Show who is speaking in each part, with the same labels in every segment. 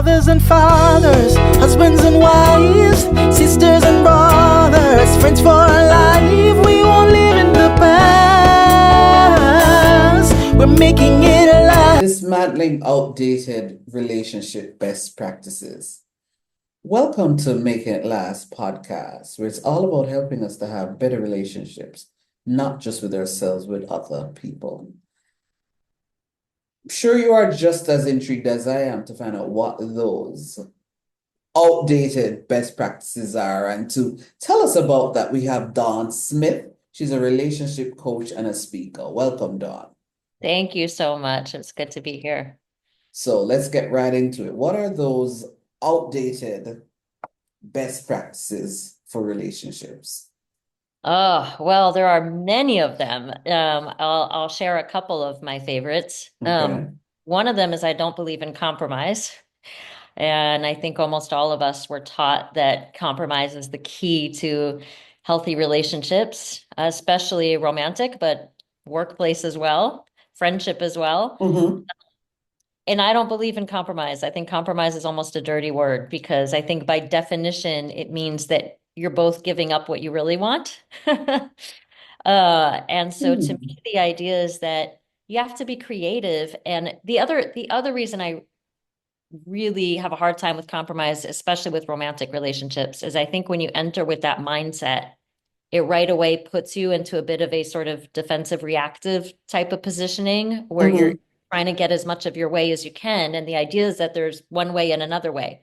Speaker 1: mothers and fathers, husbands and wives, sisters and brothers, friends for life. We won't live in the past. We're making it alive.
Speaker 2: Dismantling outdated relationship best practices. Welcome to Making It Last podcast, where it's all about helping us to have better relationships, not just with ourselves, with other people. I'm sure you are just as intrigued as I am to find out what those outdated best practices are. And to tell us about that, we have Dawn Smith. She's a relationship coach and a speaker. Welcome, Dawn.
Speaker 3: Thank you so much. It's good to be here.
Speaker 2: So let's get right into it. What are those outdated best practices for relationships?
Speaker 3: Oh, well, there are many of them. I'll share a couple of my favorites.
Speaker 2: Okay.
Speaker 3: One of them is I don't believe in compromise. And I think almost all of us were taught that compromise is the key to healthy relationships, especially romantic, but workplace as well, friendship as well.
Speaker 2: Mm-hmm.
Speaker 3: And I don't believe in compromise. I think compromise is almost a dirty word because I think by definition, it means that you're both giving up what you really want. And so to
Speaker 2: Hmm.
Speaker 3: me, the idea is that you have to be creative. And the other reason I really have a hard time with compromise, especially with romantic relationships, is I think when you enter with that mindset, it right away puts you into a bit of a sort of defensive reactive type of positioning where you're
Speaker 2: Mm-hmm.
Speaker 3: trying to get as much of your way as you can. And the idea is that there's one way and another way.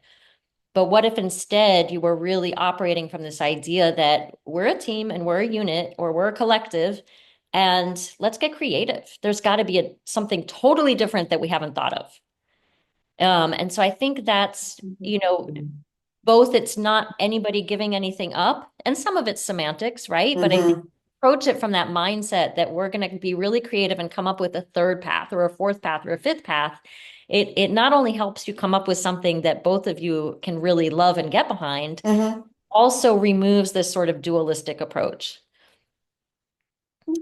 Speaker 3: But what if instead you were really operating from this idea that we're a team and we're a unit or we're a collective and let's get creative. There's got to be something totally different that we haven't thought of. And so I think that's, both it's not anybody giving anything up, and some of it's semantics, right? But I think
Speaker 2: Mm-hmm.
Speaker 3: approach it from that mindset that we're going to be really creative and come up with a third path or a fourth path or a fifth path. It not only helps you come up with something that both of you can really love and get behind,
Speaker 2: Mm-hmm.
Speaker 3: also removes this sort of dualistic approach.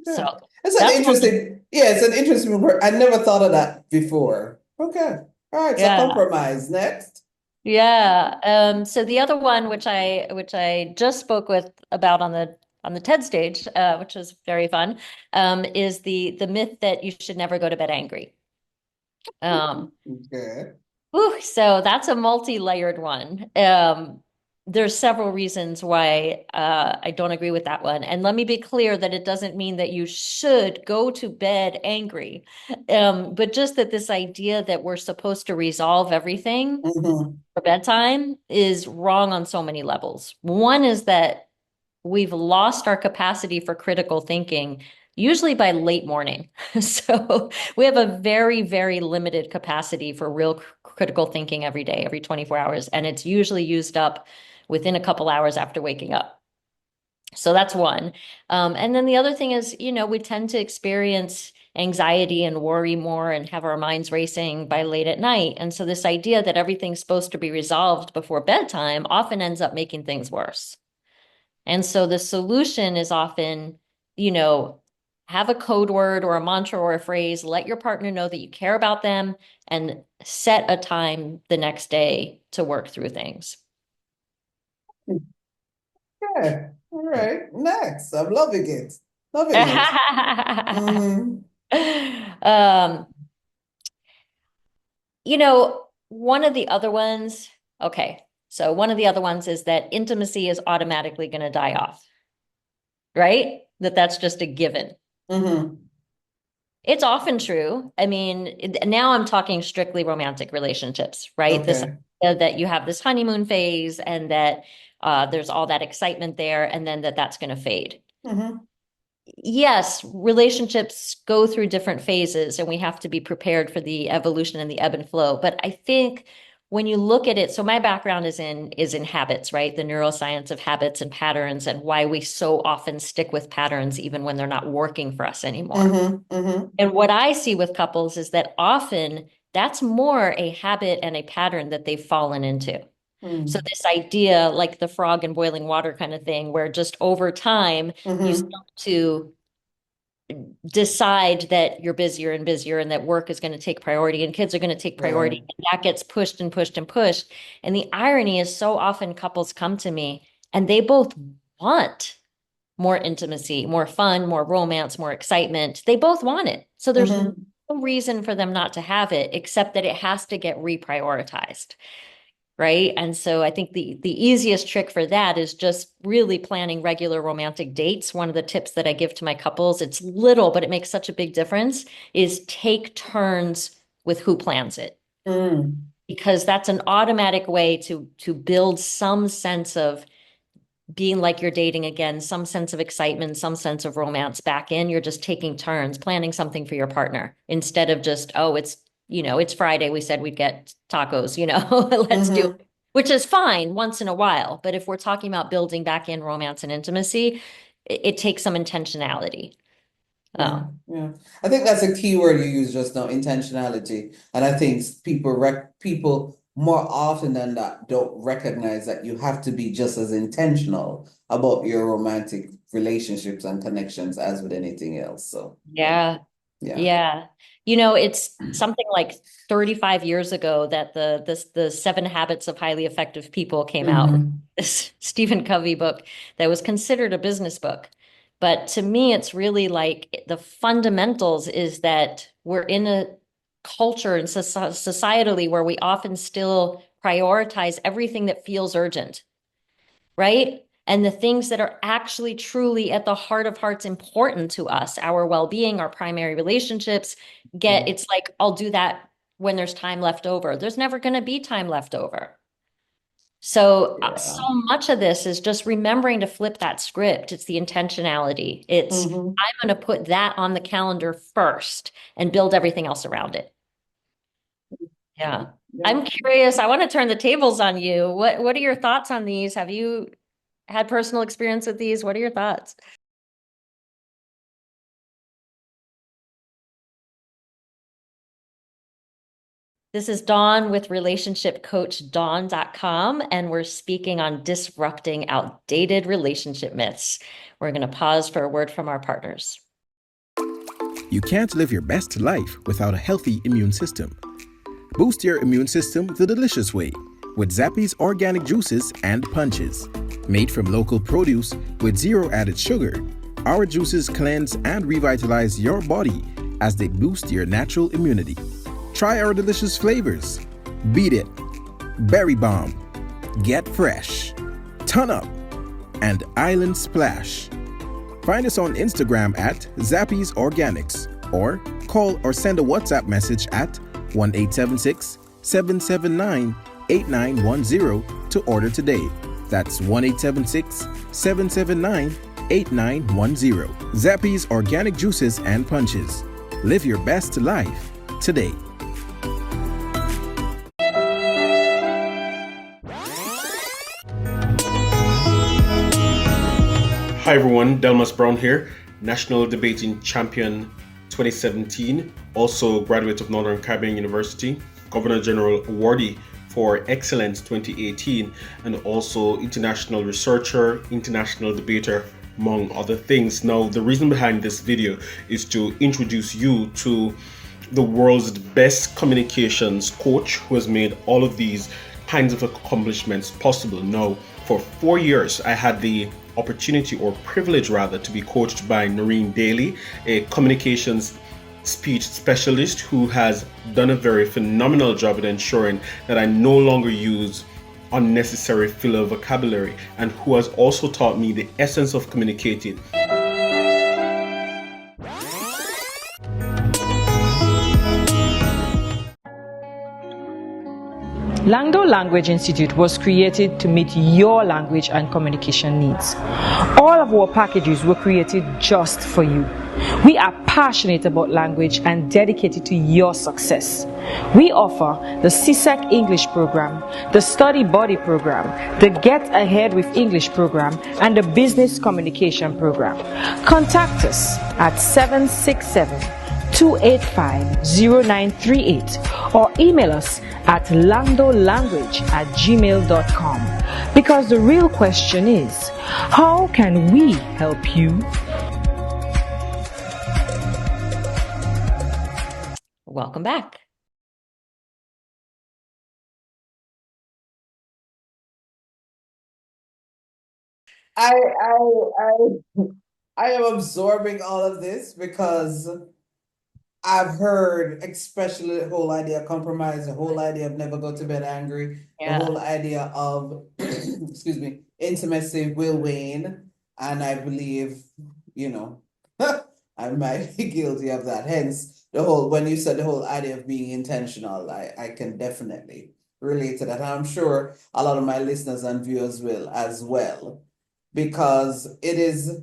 Speaker 3: So
Speaker 2: Okay. It's an
Speaker 3: that's one.
Speaker 2: interesting, yeah, it's an interesting word. I never thought of that before. Okay. All right, so
Speaker 3: Yeah.
Speaker 2: compromise next.
Speaker 3: Yeah. So the other one, which I just spoke with about on the TED stage, which was very fun, is the myth that you should never go to bed angry. Um,
Speaker 2: Okay.
Speaker 3: so that's a multi-layered one. There's several reasons why I don't agree with that one. And let me be clear that it doesn't mean that you should go to bed angry, but just that this idea that we're supposed to resolve everything
Speaker 2: Mm-hmm.
Speaker 3: for bedtime is wrong on so many levels. One is that we've lost our capacity for critical thinking, usually by late morning. So we have a very, very limited capacity for real critical thinking every day, every 24 hours. And it's usually used up within a couple hours after waking up. So that's one. And then the other thing is, we tend to experience anxiety and worry more and have our minds racing by late at night. And so this idea that everything's supposed to be resolved before bedtime often ends up making things worse. And so the solution is often, you know, have a code word or a mantra or a phrase, let your partner know that you care about them, and set a time the next day to work through things.
Speaker 2: Okay. All right. Next. I'm loving it. Loving it. Mm-hmm.
Speaker 3: Um, one of the other ones, okay, so one of the other ones is that intimacy is automatically going to die off, right? That's just a given.
Speaker 2: Mm-hmm.
Speaker 3: It's often true. I mean, now I'm talking strictly romantic relationships, right? This
Speaker 2: Okay.
Speaker 3: idea that you have this honeymoon phase and that there's all that excitement there, and then that's going to fade.
Speaker 2: Mm-hmm.
Speaker 3: Yes, relationships go through different phases, and we have to be prepared for the evolution and the ebb and flow. But I think when you look at it, so my background is in habits, right? The neuroscience of habits and patterns, and why we so often stick with patterns even when they're not working for us anymore.
Speaker 2: Mm-hmm. Mm-hmm.
Speaker 3: And what I see with couples is that often that's more a habit and a pattern that they've fallen into. So
Speaker 2: Mm-hmm.
Speaker 3: this idea, like the frog in boiling water kind of thing, where just over time you
Speaker 2: Mm-hmm.
Speaker 3: start to decide that you're busier and busier and that work is going to take priority and kids are going to take priority.
Speaker 2: Right.
Speaker 3: And that gets pushed and pushed and pushed. And the irony is so often couples come to me and they both want more intimacy, more fun, more romance, more excitement. They both want it. So there's no reason for them not to have it, except that it has to get reprioritized. Right. And so I think the easiest trick for that is just really planning regular romantic dates. One of the tips that I give to my couples, it's little, but it makes such a big difference, is take turns with who plans it. Because that's an automatic way to build some sense of being like you're dating again, some sense of excitement, some sense of romance back in. You're just taking turns planning something for your partner instead of just, oh, it's Friday. We said we'd get tacos, let's do it, which is fine once in a while. But if we're talking about building back in romance and intimacy, it takes some intentionality.
Speaker 2: Yeah. I think that's a key word you used just now, intentionality. And I think people more often than not don't recognize that you have to be just as intentional about your romantic relationships and connections as with anything else. So
Speaker 3: yeah. It's something like 35 years ago that the 7 Habits of Highly Effective People came out. This Stephen Covey book that was considered a business book. But to me, it's really like the fundamentals is that we're in a culture and societally where we often still prioritize everything that feels urgent, right? And the things that are actually truly at the heart of hearts important to us, our well-being, our primary relationships, it's like, I'll do that when there's time left over. There's never going to be time left over. So much of this is just remembering to flip that script. It's the intentionality. It's I'm going to put that on the calendar first and build everything else around it. Yeah. I'm curious. I want to turn the tables on you. What are your thoughts on these? Have you had personal experience with these? What are your thoughts? This is Dawn with relationshipcoachdawn.com, and we're speaking on disrupting outdated relationship myths. We're going to pause for a word from our partners.
Speaker 4: You can't live your best life without a healthy immune system. Boost your immune system the delicious way with Zappy's organic juices and punches. Made from local produce with zero added sugar, our juices cleanse and revitalize your body as they boost your natural immunity. Try our delicious flavors: Beat It, Berry Bomb, Get Fresh, Ton Up, and Island Splash. Find us on Instagram at Zappy's Organics, or call or send a WhatsApp message at 1-876-779-8910 to order today. That's 1-876-779-8910. Zappy's Organic Juices and Punches. Live your best life today.
Speaker 5: Hi everyone, Delmas Brown here, National Debating Champion 2017, also graduate of Northern Caribbean University, Governor General Awardee for Excellence 2018, and also international researcher, international debater, among other things. Now, the reason behind this video is to introduce you to the world's best communications coach who has made all of these kinds of accomplishments possible. Now, for 4 years, I had the opportunity, or privilege rather, to be coached by Noreen Daly, a communications speech specialist who has done a very phenomenal job at ensuring that I no longer use unnecessary filler vocabulary, and who has also taught me the essence of communicating.
Speaker 6: Langdo Language Institute was created to meet your language and communication needs. All of our packages were created just for you. We are passionate about language and dedicated to your success. We offer the CSEC English program, the Study Body program, the Get Ahead with English program, and the Business Communication program. Contact us at 767-285-0938 or email us at landolanguage@gmail.com, because the real question is, how can we help you?
Speaker 3: welcome back.
Speaker 2: I am absorbing all of this because I've heard, especially the whole idea of compromise, the whole idea of never go to bed angry, the whole idea of, excuse me, intimacy will wane. And I believe, you know, I might be guilty of that. Hence, when you said the whole idea of being intentional, I can definitely relate to that. And I'm sure a lot of my listeners and viewers will as well, because it is,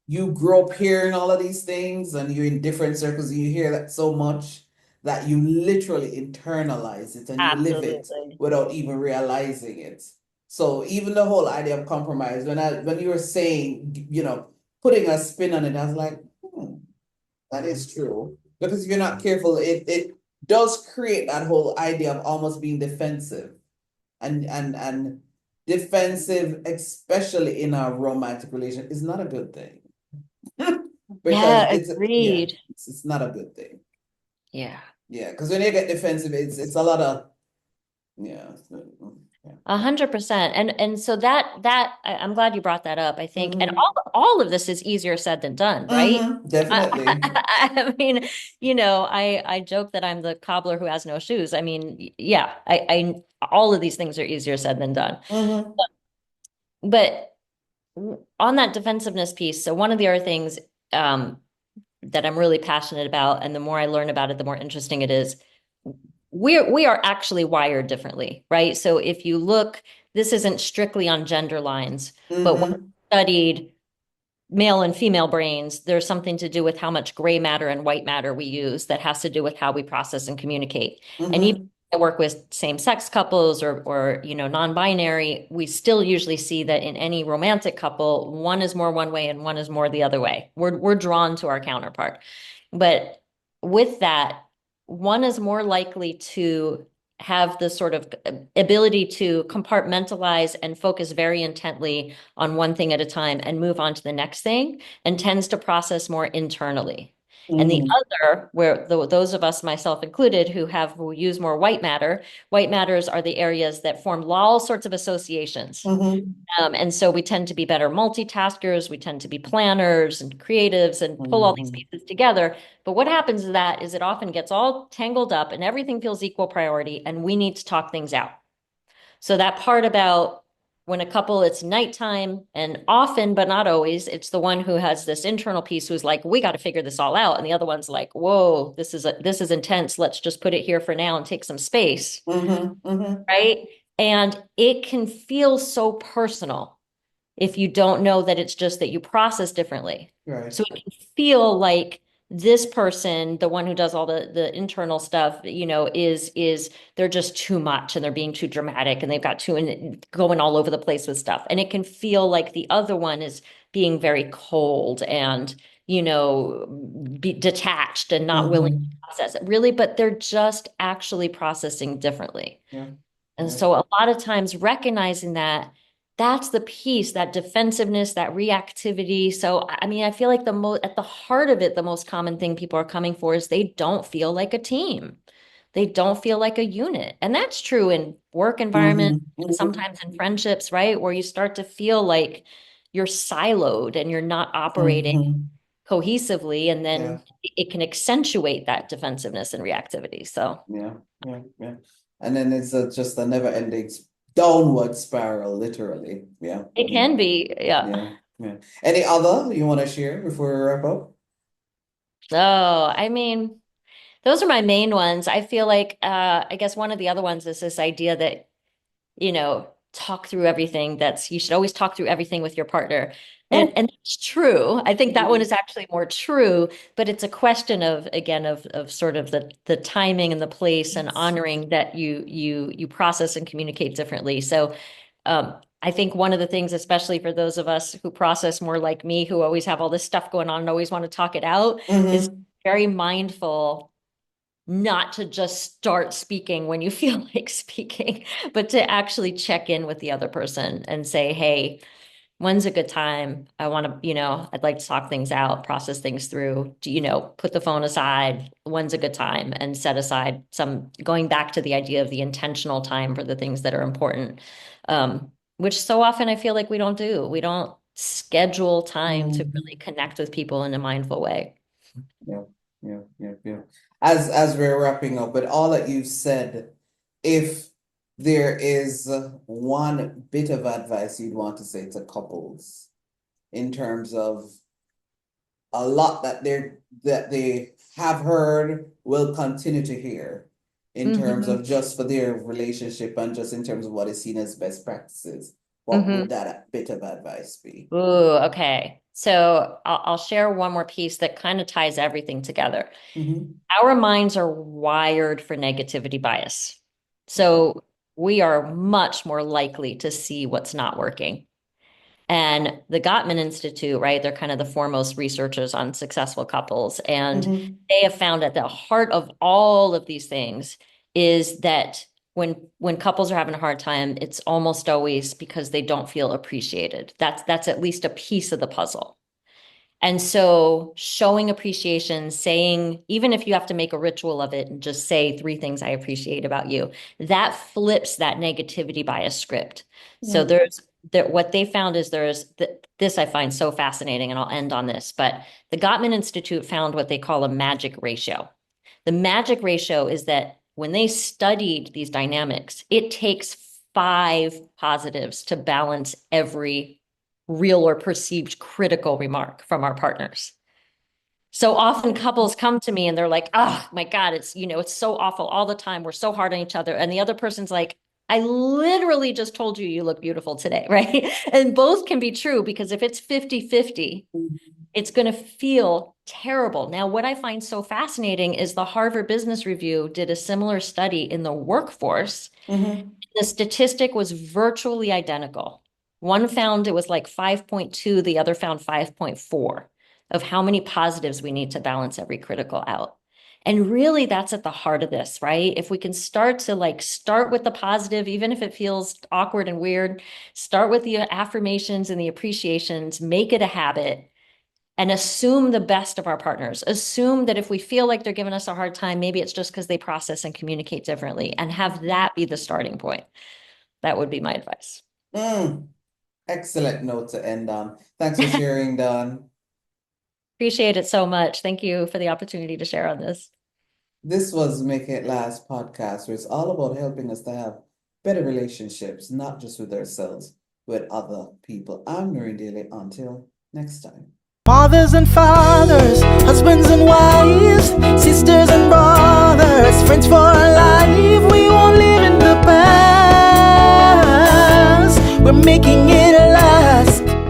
Speaker 2: you grow up hearing all of these things and you're in different circles and you hear that so much that you literally internalize it and you live it
Speaker 3: Absolutely.
Speaker 2: without even realizing it. So even the whole idea of compromise, when you were saying, putting a spin on it, I was like, that is true. Because if you're not careful, it does create that whole idea of almost being defensive and defensive, especially in a romantic relation, is not a good thing. Because
Speaker 3: Yeah, agreed.
Speaker 2: it's not a good thing.
Speaker 3: Yeah.
Speaker 2: Yeah, because when you get defensive, it's a lot of, yeah.
Speaker 3: 100%. And so I'm glad you brought that up, I think. And
Speaker 2: Mhm.
Speaker 3: all of this is easier said than done, right?
Speaker 2: Definitely.
Speaker 3: I mean, I joke that I'm the cobbler who has no shoes. I mean, yeah, I all of these things are easier said than done.
Speaker 2: Mhm.
Speaker 3: But on that defensiveness piece, so one of the other things that I'm really passionate about, and the more I learn about it, the more interesting it is. We are actually wired differently, right? So if you look, this isn't strictly on gender lines, but when
Speaker 2: Mhm.
Speaker 3: I studied male and female brains, there's something to do with how much gray matter and white matter we use that has to do with how we process and communicate. And even
Speaker 2: Mhm.
Speaker 3: I work with same-sex couples or non-binary, we still usually see that in any romantic couple, one is more one way and one is more the other way. We're drawn to our counterpart. But with that, one is more likely to have the sort of ability to compartmentalize and focus very intently on one thing at a time and move on to the next thing, and tends to process more internally. And the
Speaker 2: Mhm.
Speaker 3: other, where those of us, myself included, who use more white matters are the areas that form all sorts of associations.
Speaker 2: Mhm.
Speaker 3: And so we tend to be better multitaskers. We tend to be planners and creatives and pull all these
Speaker 2: Mhm.
Speaker 3: pieces together. But what happens to that is it often gets all tangled up and everything feels equal priority, and we need to talk things out. So that part about when a couple, it's nighttime, and often, but not always, it's the one who has this internal piece who's like, we got to figure this all out. And the other one's like, whoa, this is intense. Let's just put it here for now and take some space.
Speaker 2: Mhm. Mhm.
Speaker 3: Right. And it can feel so personal if you don't know that it's just that you process differently.
Speaker 2: Right.
Speaker 3: So it can feel like this person, the one who does all the internal stuff, is they're just too much and they're being too dramatic and they've got going all over the place with stuff. And it can feel like the other one is being very cold and, be detached and not willing to
Speaker 2: Mhm.
Speaker 3: process it really, but they're just actually processing differently.
Speaker 2: Yeah.
Speaker 3: And
Speaker 2: Yeah.
Speaker 3: so a lot of times recognizing that that's the piece, that defensiveness, that reactivity. So, I mean, I feel like at the heart of it, the most common thing people are coming for is they don't feel like a team. They don't feel like a unit. And that's true in work environment
Speaker 2: Mhm.
Speaker 3: and
Speaker 2: Mhm.
Speaker 3: sometimes in friendships, right? Where you start to feel like you're siloed and you're not operating
Speaker 2: Mhm.
Speaker 3: cohesively. And
Speaker 2: Yeah.
Speaker 3: then it can accentuate that defensiveness and reactivity. So
Speaker 2: Yeah. Yeah. Yeah. And then it's just a never-ending downward spiral, literally. Yeah.
Speaker 3: it can be, yeah.
Speaker 2: Yeah. Yeah. Any other you want to share before we wrap up?
Speaker 3: Oh, I mean, those are my main ones. I feel like I guess one of the other ones is this idea that, talk through everything. You should always talk through everything with your partner. And it's true. I think that one is actually more true, but it's a question of, again, of sort of the timing and the place and honoring that you process and communicate differently. So I think one of the things, especially for those of us who process more like me, who always have all this stuff going on and always want to talk it out, is
Speaker 2: Mhm.
Speaker 3: very mindful not to just start speaking when you feel like speaking, but to actually check in with the other person and say, hey, When's a good time? I want to, I'd like to talk things out, process things through, put the phone aside. When's a good time? And set aside going back to the idea of the intentional time for the things that are important, which so often I feel like we don't do. We don't schedule time to really connect with people in a mindful way.
Speaker 2: Yeah. As we're wrapping up, but all that you've said, if there is one bit of advice you'd want to say to couples in terms of a lot that they have heard, will continue to hear, in terms of just for their relationship and just in terms of what is seen as best practices, what would that bit of advice be?
Speaker 3: Ooh, okay. So I'll share one more piece that kind of ties everything together. Our minds are wired for negativity bias. So we are much more likely to see what's not working. And the Gottman Institute, right? They're kind of the foremost researchers on successful couples. And they have found at the heart of all of these things is that when couples are having a hard time, it's almost always because they don't feel appreciated. That's at least a piece of the puzzle. And so showing appreciation, saying, even if you have to make a ritual of it and just say 3 things I appreciate about you, that flips that negativity bias script. So what they found is this I find so fascinating, and I'll end on this, but the Gottman Institute found what they call a magic ratio. The magic ratio is that when they studied these dynamics, it takes 5 positives to balance every real or perceived critical remark from our partners. So often couples come to me and they're like, oh my God, it's so awful all the time. We're so hard on each other. And the other person's like, I literally just told you look beautiful today, right? And both can be true, because if it's 50-50, it's going to feel terrible. Now, what I find so fascinating is the Harvard Business Review did a similar study in the workforce. The statistic was virtually identical. One found it was like 5.2, the other found 5.4 of how many positives we need to balance every critical out. And really, that's at the heart of this, right? If we can start with the positive, even if it feels awkward and weird, start with the affirmations and the appreciations, make it a habit, and assume the best of our partners. Assume that if we feel like they're giving us a hard time, maybe it's just because they process and communicate differently, and have that be the starting point. That would be my advice.
Speaker 2: Excellent note to end on. Thanks for sharing, Dawn.
Speaker 3: Appreciate it so much. Thank you for the opportunity to share on this.
Speaker 2: This was Make It Last podcast, where it's all about helping us to have better relationships, not just with ourselves, with other people. I'm Noreen Daly. Until next time.
Speaker 1: Mothers and fathers, husbands and wives, sisters and brothers, friends for life. We won't live in the past. We're making it alive.